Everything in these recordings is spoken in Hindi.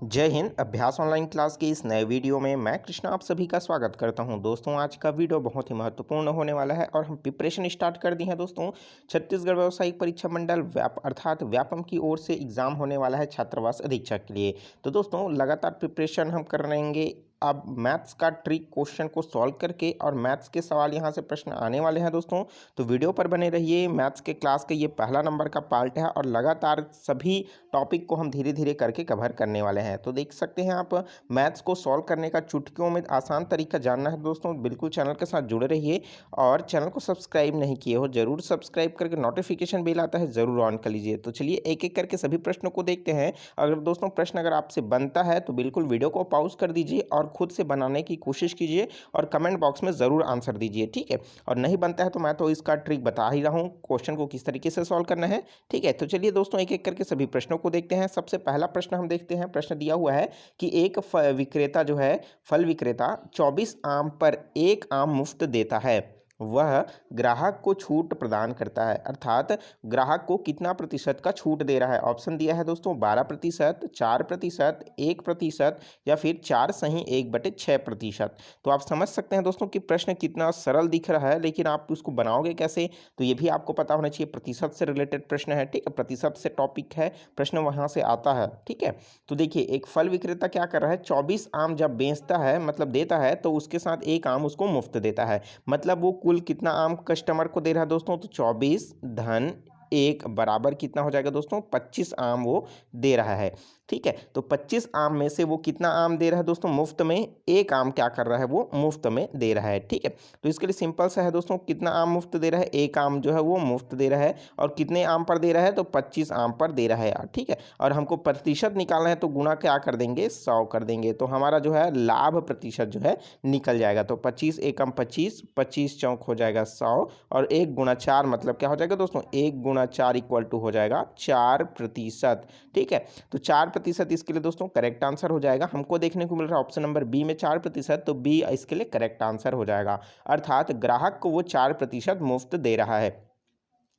जय हिंद। अभ्यास ऑनलाइन क्लास के इस नए वीडियो में मैं कृष्णा आप सभी का स्वागत करता हूं। दोस्तों आज का वीडियो बहुत ही महत्वपूर्ण होने वाला है और हम प्रिपरेशन स्टार्ट कर दी हैं। दोस्तों छत्तीसगढ़ व्यावसायिक परीक्षा मंडल अर्थात व्यापम की ओर से एग्जाम होने वाला है छात्रावास अधीक्षक के लिए। तो दोस्तों लगातार प्रिपरेशन हम कर रहेंगे। अब मैथ्स का ट्रिक क्वेश्चन को सॉल्व करके और मैथ्स के सवाल यहाँ से प्रश्न आने वाले हैं। दोस्तों तो वीडियो पर बने रहिए। मैथ्स के क्लास के ये पहला नंबर का पार्ट है और लगातार सभी टॉपिक को हम धीरे धीरे करके कवर करने वाले हैं। तो देख सकते हैं आप मैथ्स को सॉल्व करने का चुटकियों में आसान तरीका जानना है दोस्तों, बिल्कुल चैनल के साथ जुड़े रहिए और चैनल को सब्सक्राइब नहीं किए हो जरूर सब्सक्राइब करके नोटिफिकेशन बेल आता है जरूर ऑन कर लीजिए। तो चलिए एक एक करके सभी प्रश्नों को देखते हैं। अगर दोस्तों प्रश्न अगर आपसे बनता है तो बिल्कुल वीडियो को पॉज कर दीजिए और खुद से बनाने की कोशिश कीजिए और कमेंट बॉक्स में ज़रूर आंसर दीजिए, ठीक है। और नहीं बनता है तो मैं तो इसका ट्रिक बता ही रहा हूँ, क्वेश्चन को किस तरीके से सॉल्व करना है, ठीक है। तो चलिए दोस्तों एक एक करके सभी प्रश्नों को देखते हैं। सबसे पहला प्रश्न हम देखते हैं। प्रश्न दिया हुआ है कि एक विक्रेता जो है फल विक्रेता 24 आम पर एक आम मुफ्त देता है। वह ग्राहक को छूट प्रदान करता है, अर्थात ग्राहक को कितना प्रतिशत का छूट दे रहा है। ऑप्शन दिया है दोस्तों 12%, 4%, 1% या फिर 4 सही 1/6%। तो आप समझ सकते हैं दोस्तों कि प्रश्न कितना सरल दिख रहा है, लेकिन आप उसको बनाओगे कैसे तो ये भी आपको पता होना चाहिए। प्रतिशत से रिलेटेड प्रश्न है, ठीक है, प्रतिशत से टॉपिक है, प्रश्न वहां से आता है, ठीक है। तो देखिए एक फल विक्रेता क्या कर रहा है, 24 आम जब बेचता है मतलब देता है तो उसके साथ एक आम उसको मुफ्त देता है। मतलब वो कुल कितना आम कस्टमर को दे रहा है दोस्तों, तो 24 धन 1 बराबर कितना हो जाएगा दोस्तों, 25 आम वो दे रहा है, ठीक है। तो 25 आम में से वो कितना आम दे रहा है दोस्तों, मुफ्त में एक आम क्या कर रहा है, वो मुफ्त में दे रहा है, ठीक है। तो इसके लिए सिंपल सा है दोस्तों, कितना आम मुफ्त दे रहा है, एक आम जो है वो मुफ्त दे रहा है और कितने आम पर दे रहा है, तो 25 आम पर दे रहा है यार, ठीक है। और हमको प्रतिशत निकालना है तो गुणा क्या कर देंगे, 100 कर देंगे, तो हमारा जो है लाभ प्रतिशत जो है निकल जाएगा। तो 25 एकम 25, 25 चौक हो जाएगा 100 और 1 गुणा 4 मतलब क्या हो जाएगा दोस्तों, 1 गुणा 4 इक्वल टू हो जाएगा 4%, ठीक है। तो 4% इसके लिए दोस्तों करेक्ट आंसर हो जाएगा। हमको देखने को मिल रहा है ऑप्शन नंबर बी में 4%, तो बी इसके लिए करेक्ट आंसर हो जाएगा, अर्थात ग्राहक को वो 4% मुफ्त दे रहा है।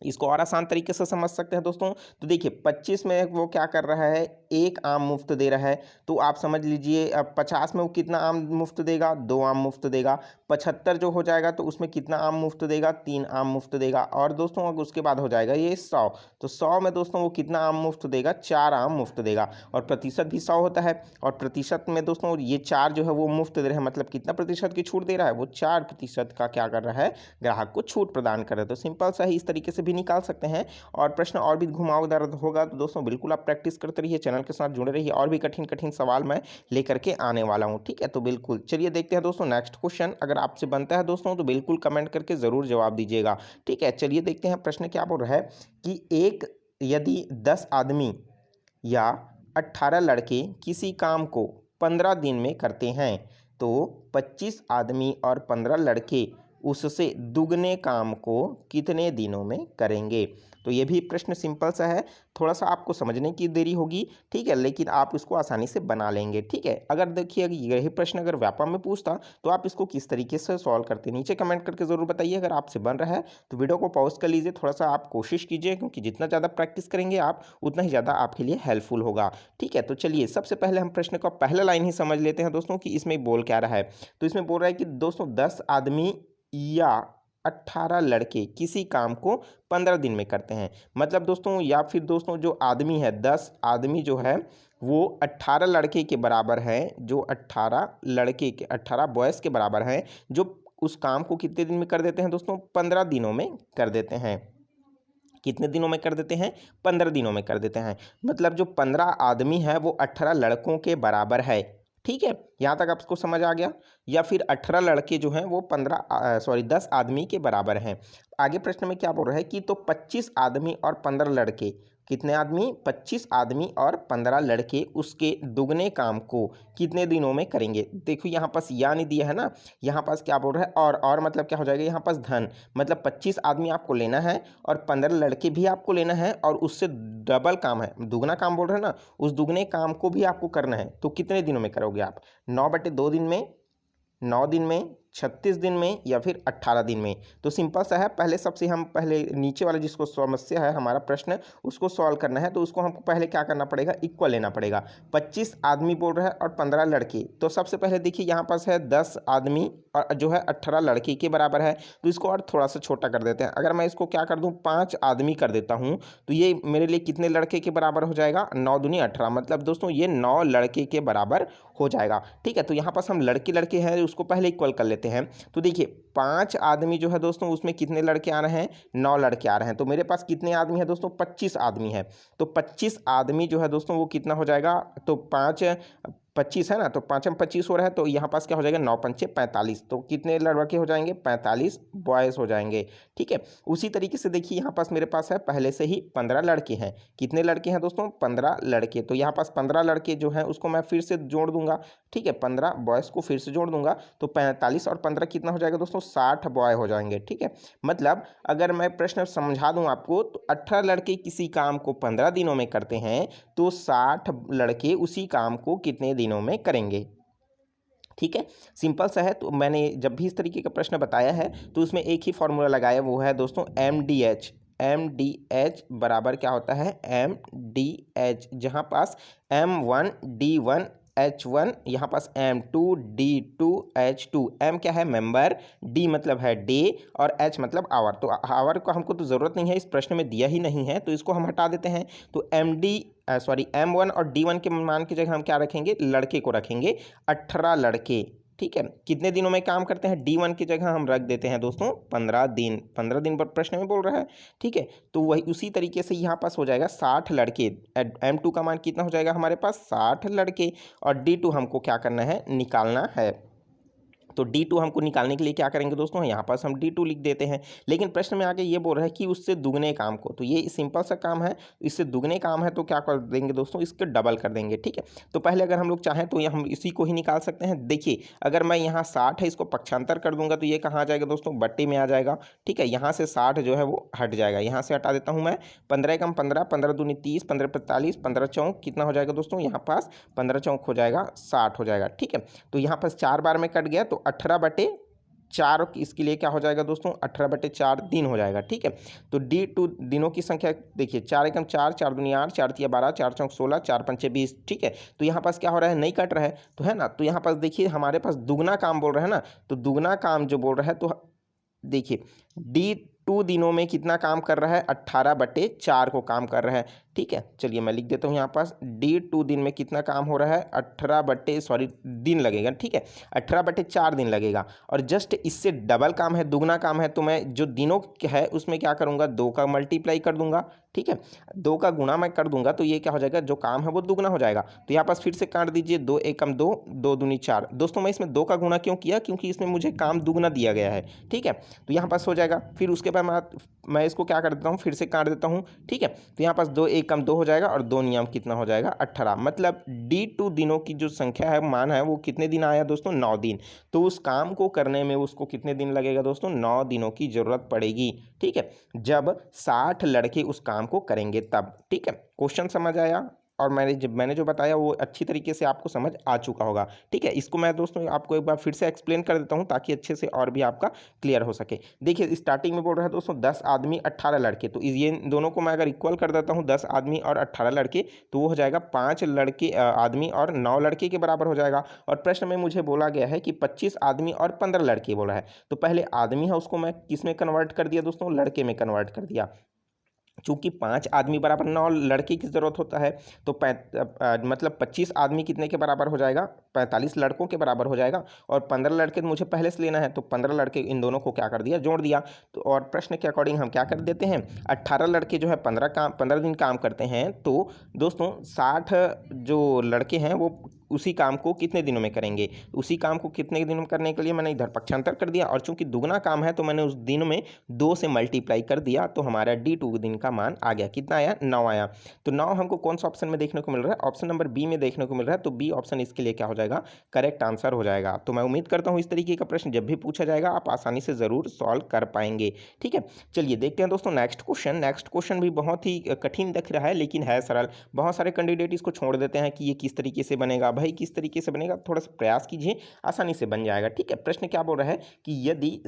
इसको और आसान तरीके से समझ सकते हैं दोस्तों। तो देखिए 25 में वो क्या कर रहा है, एक आम मुफ्त दे रहा है, तो आप समझ लीजिए अब 50 में वो कितना आम मुफ्त देगा, 2 आम मुफ्त देगा। 75 जो हो जाएगा तो उसमें कितना आम मुफ्त देगा, 3 आम मुफ्त देगा। और दोस्तों अगर उसके बाद हो जाएगा ये 100, तो 100 में दोस्तों वो कितना आम मुफ्त देगा, 4 आम मुफ्त देगा। और प्रतिशत भी 100 होता है और प्रतिशत में दोस्तों ये 4 जो है वो मुफ्त दे रहे हैं, मतलब कितना प्रतिशत की छूट दे रहा है, वो 4% का क्या कर रहा है, ग्राहक को छूट प्रदान कर रहा है। तो सिंपल सा ही इस तरीके से भी निकाल सकते हैं। और प्रश्न और भी घुमावदार होगा तो दोस्तों बिल्कुल आप प्रैक्टिस करते रहिए, चैनल के साथ जुड़े रहिए, और भी कठिन कठिन सवाल मैं लेकर के आने वाला हूं, ठीक है। तो बिल्कुल चलिए देखते हैं दोस्तों नेक्स्ट क्वेश्चन। अगर आपसे बनता है दोस्तों तो बिल्कुल कमेंट करके जरूर जवाब दीजिएगा, ठीक है। चलिए देखते हैं प्रश्न क्या बोल रहा है कि एक यदि 10 आदमी या 18 लड़के किसी काम को 15 दिन में करते हैं तो 25 आदमी और 15 लड़के उससे दुगने काम को कितने दिनों में करेंगे। तो ये भी प्रश्न सिंपल सा है, थोड़ा सा आपको समझने की देरी होगी, ठीक है, लेकिन आप इसको आसानी से बना लेंगे, ठीक है। अगर देखिए यही प्रश्न अगर व्यापम में पूछता तो आप इसको किस तरीके से सॉल्व करते, नीचे कमेंट करके जरूर बताइए। अगर आपसे बन रहा है तो वीडियो को पॉज कर लीजिए, थोड़ा सा आप कोशिश कीजिए, क्योंकि जितना ज़्यादा प्रैक्टिस करेंगे आप उतना ही ज़्यादा आपके लिए हेल्पफुल होगा, ठीक है। तो चलिए सबसे पहले हम प्रश्न का पहला लाइन ही समझ लेते हैं दोस्तों कि इसमें बोल क्या रहा है। तो इसमें बोल रहा है कि दोस्तों 10 आदमी या 18 लड़के किसी काम को 15 दिन में करते हैं। मतलब दोस्तों या फिर दोस्तों जो आदमी है 10 आदमी जो है वो 18 लड़के के बराबर है, जो 18 लड़के के 18 बॉयज़ के बराबर हैं, जो उस काम को कितने दिन में कर देते हैं दोस्तों, 15 दिनों में कर देते हैं। कितने दिनों में कर देते हैं, 15 दिनों में कर देते हैं। मतलब जो 15 आदमी है वो 18 लड़कों के बराबर है, ठीक है। यहाँ तक आपको समझ आ गया। या फिर 18 लड़के जो हैं वो 10 आदमी के बराबर हैं। आगे प्रश्न में क्या बोल रहा है कि तो 25 आदमी और 15 लड़के, कितने आदमी, 25 आदमी और 15 लड़के उसके दुगने काम को कितने दिनों में करेंगे। देखो यहाँ पास या नहीं दिया है ना, यहाँ पास क्या बोल रहा है और मतलब क्या हो जाएगा, यहाँ पास धन, मतलब 25 आदमी आपको लेना है और 15 लड़के भी आपको लेना है और उससे डबल काम है, दुगना काम बोल रहे हैं ना, उस दुगने काम को भी आपको करना है। तो कितने दिनों में करोगे आप, 9/2 दिन में, 9 दिन में, 36 दिन में या फिर 18 दिन में। तो सिंपल सा है, पहले सबसे हम पहले नीचे वाले जिसको समस्या है हमारा प्रश्न उसको सॉल्व करना है। तो उसको हमको पहले क्या करना पड़ेगा, इक्वल लेना पड़ेगा। 25 आदमी बोल रहा है और 15 लड़के। तो सबसे पहले देखिए यहाँ पास है 10 आदमी और जो है 18 लड़के के बराबर है। तो इसको और थोड़ा सा छोटा कर देते हैं। अगर मैं इसको क्या कर दूँ, 5 आदमी कर देता हूँ तो ये मेरे लिए कितने लड़के के बराबर हो जाएगा, 9 दूनी 18। मतलब दोस्तों ये 9 लड़के के बराबर हो जाएगा। ठीक है, तो यहाँ पास हम लड़के लड़के हैं उसको पहले इक्वल कर लेते हैं। तो देखिए 5 आदमी जो है दोस्तों उसमें कितने लड़के आ रहे हैं, 9 लड़के आ रहे हैं। तो मेरे पास कितने आदमी है दोस्तों, 25 आदमी है। तो 25 आदमी जो है दोस्तों वो कितना हो जाएगा, तो 25 है ना, तो 5 में 25 हो रहा है। तो यहाँ पास क्या हो जाएगा, 9 पंचे 45। तो कितने लड़के हो जाएंगे, 45 बॉयज़ हो जाएंगे। ठीक है, उसी तरीके से देखिए यहाँ पास मेरे पास है पहले से ही 15 लड़के हैं। कितने लड़के हैं दोस्तों, 15 लड़के। तो यहाँ पास 15 लड़के जो हैं उसको मैं फिर से जोड़ दूंगा। ठीक है, 15 बॉयज़ को फिर से जोड़ दूंगा तो 45 और 15 कितना हो जाएगा दोस्तों, 60 बॉय हो जाएंगे। ठीक है, मतलब अगर मैं प्रश्न समझा दूं आपको तो 18 लड़के किसी काम को 15 दिनों में करते हैं तो 60 लड़के उसी काम को कितने दिनों में करेंगे। ठीक है, सिंपल सा है। तो मैंने जब भी इस तरीके का प्रश्न बताया है तो उसमें एक ही फॉर्मूला लगाया, वो है दोस्तों MDH बराबर क्या होता है, MDH, जहाँ पास M1 D1 H1, यहाँ पास M2 D2 H2। M क्या है, मेंबर, D मतलब है डे और H मतलब आवर। तो आवर का हमको तो ज़रूरत नहीं है, इस प्रश्न में दिया ही नहीं है तो इसको हम हटा देते हैं। तो M1 और D1 के मान की जगह हम क्या रखेंगे, लड़के को रखेंगे, 18 लड़के। ठीक है, कितने दिनों में काम करते हैं, D1 की जगह हम रख देते हैं दोस्तों 15 दिन। 15 दिन पर प्रश्न में बोल रहा है। ठीक है, तो वही उसी तरीके से यहाँ पास हो जाएगा 60 लड़के। M2 का मान कितना हो जाएगा हमारे पास, 60 लड़के। और D2 हमको क्या करना है, निकालना है। तो D2 हमको निकालने के लिए क्या करेंगे दोस्तों, यहाँ पास हम D2 लिख देते हैं। लेकिन प्रश्न में आगे ये बोल रहा है कि उससे दुगने काम को, तो ये सिंपल सा काम है, इससे दुगने काम है तो क्या कर देंगे दोस्तों, इसके डबल कर देंगे। ठीक है, तो पहले अगर हम लोग चाहें तो ये हम इसी को ही निकाल सकते हैं। देखिए अगर मैं यहाँ 60 है इसको पक्षांतर कर दूंगा तो ये कहाँ आ जाएगा दोस्तों, बट्टे में आ जाएगा। ठीक है, यहाँ से 60 जो है वो हट जाएगा, यहाँ से हटा देता हूँ मैं। 15 कम 15, 15 दूनी 30, 15 45, 15 चौक कितना हो जाएगा दोस्तों, यहाँ पास 15 चौक हो जाएगा 60 हो जाएगा। ठीक है, तो यहाँ पास 4 बार में कट गया तो 18/4 इसके लिए क्या हो जाएगा दोस्तों, 18/4 दिन हो जाएगा। ठीक है, तो D2 दिनों की संख्या देखिए, 4 एकम 4, 4 दूनी 8, 4 तिया 12, 4 चौक 16, 4 पंचे 20। ठीक है, तो यहाँ पास क्या हो रहा है, नहीं कट रहा है तो है ना। तो यहाँ पास देखिए हमारे पास दुगना काम बोल रहा है ना, तो दुगना काम जो बोल रहा है तो देखिए D2 दिनों में कितना काम कर रहा है, 18/4 को काम कर रहा है। ठीक है, चलिए मैं लिख देता हूँ यहाँ पास D2 दिन में कितना काम हो रहा है, 18 दिन लगेगा। ठीक है, 18/4 दिन लगेगा। और जस्ट इससे डबल काम है, दुगना काम है, तो मैं जो दिनों है उसमें क्या करूँगा, 2 का मल्टीप्लाई कर दूंगा। ठीक है, 2 का गुणा मैं कर दूंगा तो ये क्या हो जाएगा, जो काम है वो दुगना हो जाएगा। तो यहाँ पास फिर से काट दीजिए, 2 एकम 2, 2 दूनी 4। दोस्तों मैं इसमें 2 का गुणा क्यों किया, क्योंकि इसमें मुझे काम दुगना दिया गया है। ठीक है, तो यहाँ पास हो जाएगा। फिर उसके बाद मैं इसको क्या कर देता हूँ, फिर से काट देता हूँ। ठीक है, तो यहाँ पास 2 एकम 2 हो जाएगा और 2 नियम कितना हो जाएगा, 18। मतलब D2 दिनों की जो संख्या है, मान है, वो कितने दिन आया दोस्तों, 9 दिन। तो उस काम को करने में उसको कितने दिन लगेगा दोस्तों, 9 दिनों की जरूरत पड़ेगी। ठीक है, जब 60 लड़के उस काम को करेंगे तब। ठीक है, क्वेश्चन समझ आया और मैंने जो बताया वो अच्छी तरीके से आपको समझ आ चुका होगा। ठीक है, इसको मैं दोस्तों आपको एक बार फिर से एक्सप्लेन कर देता हूँ ताकि अच्छे से और भी आपका क्लियर हो सके। देखिए स्टार्टिंग में बोल रहा है दोस्तों 10 आदमी 18 लड़के। तो ये दोनों को मैं अगर इक्वल कर देता हूँ, 10 आदमी और 18 लड़के, तो वो हो जाएगा 5 लड़के आदमी और 9 लड़के के बराबर हो जाएगा। और प्रश्न में मुझे बोला गया है कि 25 आदमी और 15 लड़के बोला है। तो पहले आदमी है उसको मैं किस में कन्वर्ट कर दिया दोस्तों, लड़के में कन्वर्ट कर दिया। चूंकि 5 आदमी बराबर 9 लड़के की ज़रूरत होता है तो मतलब 25 आदमी कितने के बराबर हो जाएगा, 45 लड़कों के बराबर हो जाएगा। और 15 लड़के मुझे पहले से लेना है तो 15 लड़के इन दोनों को क्या कर दिया, जोड़ दिया। तो और प्रश्न के अकॉर्डिंग हम क्या कर देते हैं, 18 लड़के जो है 15 दिन काम करते हैं। तो दोस्तों 60 जो लड़के हैं वो उसी काम को कितने दिनों में करेंगे, उसी काम को कितने दिनों में करने के लिए मैंने इधर पक्षांतर कर दिया। और चूंकि दुगना काम है तो मैंने उस दिन में 2 से मल्टीप्लाई कर दिया। तो हमारा D2 दिन का मान आ गया, कितना आया, 9 आया। तो 9 हमको कौन सा ऑप्शन में देखने को मिल रहा है, ऑप्शन नंबर बी में देखने को मिल रहा है। तो बी ऑप्शन इसके लिए क्या हो जाएगा, करेक्ट आंसर हो जाएगा। तो मैं उम्मीद करता हूँ इस तरीके का प्रश्न जब भी पूछा जाएगा आप आसानी से ज़रूर सॉल्व कर पाएंगे। ठीक है, चलिए देखते हैं दोस्तों नेक्स्ट क्वेश्चन। नेक्स्ट क्वेश्चन भी बहुत ही कठिन दिख रहा है लेकिन है सरल। बहुत सारे कैंडिडेट इसको छोड़ देते हैं कि ये किस तरीके से बनेगा, भाई किस तरीके से बनेगा, थोड़ा सा प्रयास कीजिए, आसानी से बन जाएगा। ठीक है, प्रश्न क्या बोल रहा है कि यदि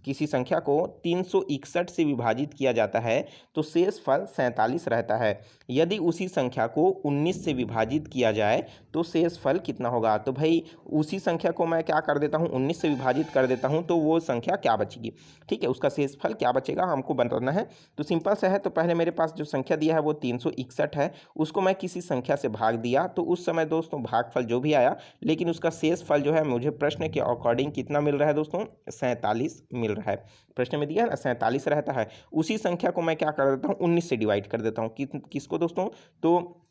किसी संख्या को 361 से विभाजित किया जाता है तो शेष फल 47 रहता है। यदि उसी संख्या को 19 से विभाजित किया जाए तो शेष फल कितना होगा। तो भाई उसी संख्या को मैं क्या कर देता हूँ, 19 से विभाजित कर देता हूँ, तो वो संख्या क्या बचेगी। ठीक है, उसका शेष फल क्या बचेगा हमको बताना है। तो सिंपल सा है, तो पहले मेरे पास जो संख्या दिया है वो 361 है, उसको मैं किसी संख्या से भाग दिया तो उस समय दोस्तों भागफल जो भी आया, लेकिन उसका शेष फल जो है मुझे प्रश्न के अकॉर्डिंग कितना मिल रहा है दोस्तों, 47 मिल रहा है। प्रश्न में दिया है ना 47 रहता है। उसी संख्या को मैं क्या कर देता हूँ, 19 से डिवाइड कर देता हूँ। किसको दोस्तों, तो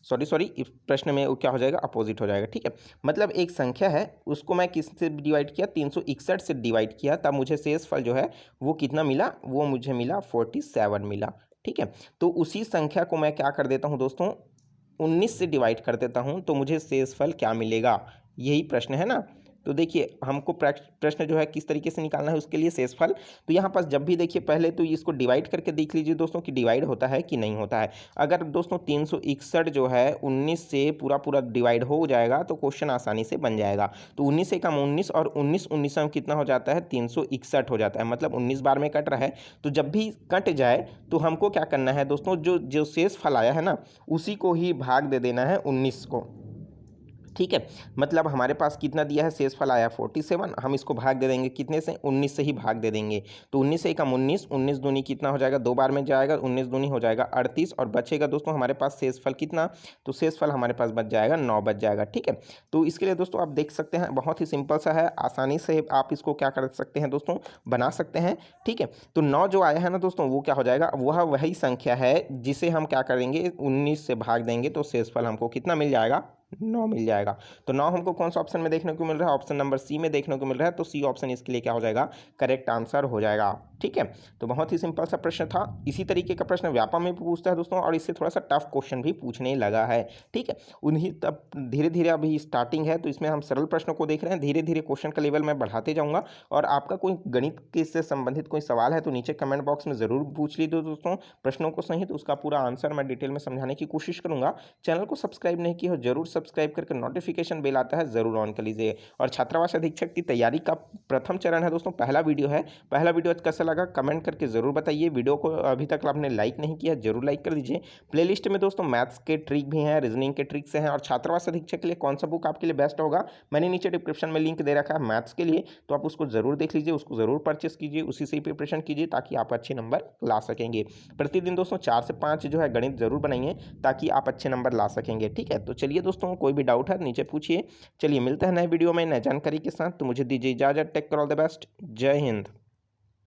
सॉरी प्रश्न में वो क्या हो जाएगा, अपोजिट हो जाएगा। ठीक है, मतलब एक संख्या है उसको मैं किससे डिवाइड किया, 361 से डिवाइड किया, तब मुझे शेष फल जो है वो कितना मिला, वो मुझे मिला 47 मिला। ठीक है, तो उसी संख्या को मैं क्या कर देता हूँ दोस्तों, 19 से डिवाइड कर देता हूँ, तो मुझे शेष फल क्या मिलेगा, यही प्रश्न है ना। तो देखिए हमको प्रश्न जो है किस तरीके से निकालना है, उसके लिए शेषफल। तो यहाँ पास जब भी देखिए पहले तो इसको डिवाइड करके देख लीजिए दोस्तों कि डिवाइड होता है कि नहीं होता है। अगर दोस्तों 361 जो है 19 से पूरा पूरा डिवाइड हो जाएगा तो क्वेश्चन आसानी से बन जाएगा। तो 19 से कम 19 और 19 में कितना हो जाता है, 361 हो जाता है, मतलब 19 बार में कट रहा है। तो जब भी कट जाए तो हमको क्या करना है दोस्तों, जो जो शेष फल आया है ना उसी को ही भाग दे देना है 19 को। ठीक है, मतलब हमारे पास कितना दिया है, शेषफल आया 47, हम इसको भाग दे देंगे कितने से, 19 से ही भाग दे देंगे। तो 19 से कम 19, 19 दूनी कितना हो जाएगा, 2 बार में जाएगा, 19 दूनी हो जाएगा 38 और बचेगा दोस्तों हमारे पास शेषफल कितना, तो शेषफल हमारे पास बच जाएगा 9 बच जाएगा। ठीक है, तो इसके लिए दोस्तों आप देख सकते हैं बहुत ही सिंपल सा है, आसानी से आप इसको क्या कर सकते हैं दोस्तों, बना सकते हैं। ठीक है, तो 9 जो आया है ना दोस्तों वो क्या हो जाएगा, वह वही संख्या है जिसे हम क्या करेंगे, 19 से भाग देंगे तो शेषफल हमको कितना मिल जाएगा, 9 मिल जाएगा। तो 9 हमको कौन सा ऑप्शन में देखने को मिल रहा है, ऑप्शन नंबर सी में देखने को मिल रहा है। तो सी ऑप्शन इसके लिए क्या हो जाएगा, करेक्ट आंसर हो जाएगा। ठीक है, तो बहुत ही सिंपल सा प्रश्न था। इसी तरीके का प्रश्न व्यापम में भी पूछता है दोस्तों, और इससे थोड़ा सा टफ क्वेश्चन भी पूछने लगा है। ठीक है, उन्हीं तब धीरे धीरे अभी स्टार्टिंग है तो इसमें हम सरल प्रश्नों को देख रहे हैं, धीरे धीरे क्वेश्चन का लेवल मैं बढ़ाते जाऊँगा। और आपका कोई गणित के से संबंधित कोई सवाल है तो नीचे कमेंट बॉक्स में ज़रूर पूछ लीजिए दोस्तों प्रश्नों को सही, तो उसका पूरा आंसर मैं डिटेल में समझाने की कोशिश करूँगा। चैनल को सब्सक्राइब नहीं किया हो जरूर सब्सक्राइब करके नोटिफिकेशन बेल आता है ज़रूर ऑन कर लीजिए। और छात्रावास अधीक्षक की तैयारी का प्रथम चरण है दोस्तों, पहला वीडियो है, पहला वीडियो कैसा लगा कमेंट करके ज़रूर बताइए। वीडियो को अभी तक आपने लाइक नहीं किया जरूर लाइक कर दीजिए। प्लेलिस्ट में दोस्तों मैथ्स के ट्रिक भी हैं, रीजनिंग के ट्रिक्स हैं, और छात्रावास अधीक्षक के लिए कौन सा बुक आपके लिए बेस्ट होगा मैंने नीचे डिस्क्रिप्शन में लिंक दे रखा है मैथ्स के लिए, तो आप उसको ज़रूर देख लीजिए, उसको ज़रूर परचेस कीजिए, उसी से ही प्रिपरेशन कीजिए ताकि आप अच्छे नंबर ला सकेंगे। प्रतिदिन दोस्तों 4 से 5 जो है गणित जरूर बनाइए ताकि आप अच्छे नंबर ला सकेंगे। ठीक है, तो चलिए दोस्तों कोई भी डाउट है नीचे पूछिए। चलिए मिलते हैं नए वीडियो में नए जानकारी के साथ, तो मुझे दीजिए इजाजत, take care, all the best, जय हिंद।